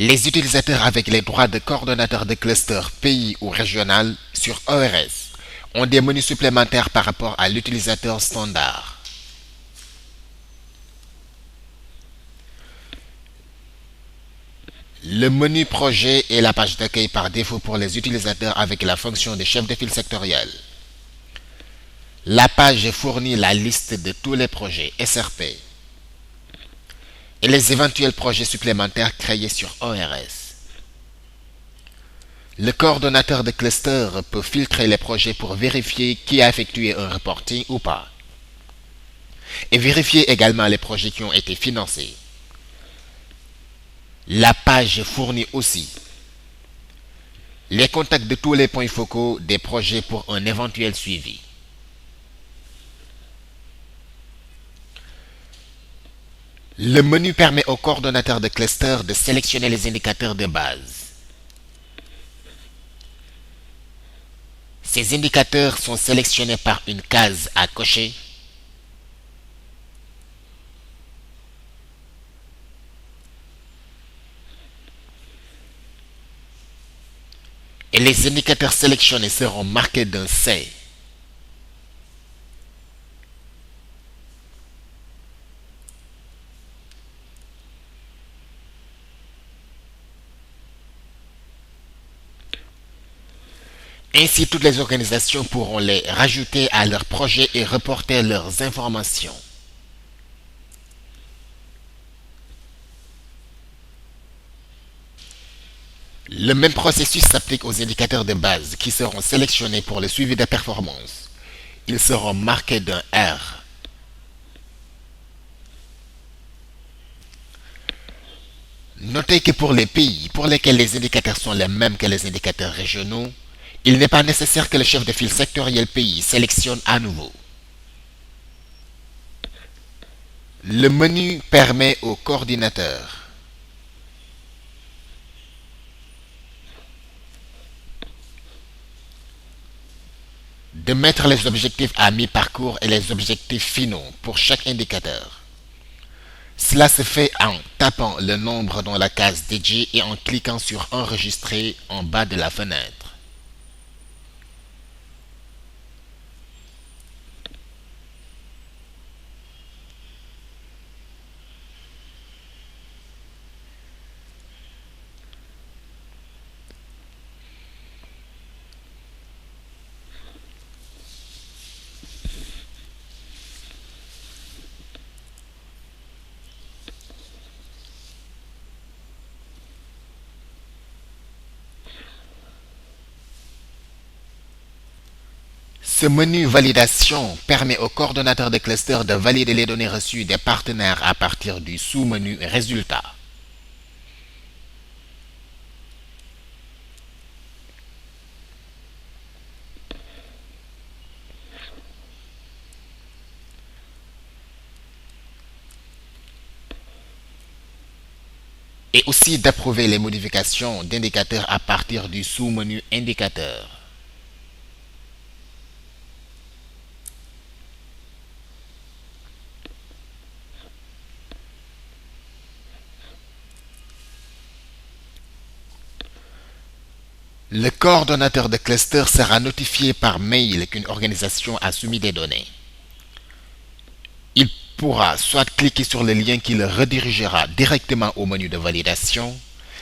Les utilisateurs avec les droits de coordonnateur de cluster pays ou régional sur ORS ont des menus supplémentaires par rapport à l'utilisateur standard. Le menu projet est la page d'accueil par défaut pour les utilisateurs avec la fonction de chef de file sectoriel. La page fournit la liste de tous les projets SRP et les éventuels projets supplémentaires créés sur ORS. Le coordonnateur de cluster peut filtrer les projets pour vérifier qui a effectué un reporting ou pas, et vérifier également les projets qui ont été financés. La page fournit aussi les contacts de tous les points focaux des projets pour un éventuel suivi. Le menu permet au coordonnateur de cluster de sélectionner les indicateurs de base. Ces indicateurs sont sélectionnés par une case à cocher et les indicateurs sélectionnés seront marqués d'un C. Ainsi, toutes les organisations pourront les rajouter à leur projet et reporter leurs informations. Le même processus s'applique aux indicateurs de base qui seront sélectionnés pour le suivi de performance. Ils seront marqués d'un R. Notez que pour les pays pour lesquels les indicateurs sont les mêmes que les indicateurs régionaux, il n'est pas nécessaire que le chef de file sectoriel pays sélectionne à nouveau. Le menu permet au coordinateur de mettre les objectifs à mi-parcours et les objectifs finaux pour chaque indicateur. Cela se fait en tapant le nombre dans la case dédiée et en cliquant sur Enregistrer en bas de la fenêtre. Ce menu validation permet au coordonnateur de cluster de valider les données reçues des partenaires à partir du sous-menu Résultats. Et aussi d'approuver les modifications d'indicateurs à partir du sous-menu Indicateurs. Le coordonnateur de cluster sera notifié par mail qu'une organisation a soumis des données. Il pourra soit cliquer sur le lien qui le redirigera directement au menu de validation,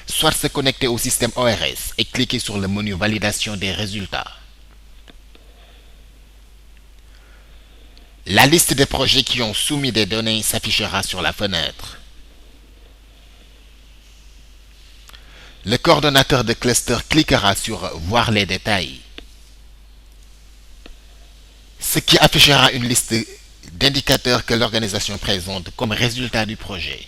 soit se connecter au système ORS et cliquer sur le menu validation des résultats. La liste des projets qui ont soumis des données s'affichera sur la fenêtre. Le coordonnateur de cluster cliquera sur Voir les détails, ce qui affichera une liste d'indicateurs que l'organisation présente comme résultat du projet.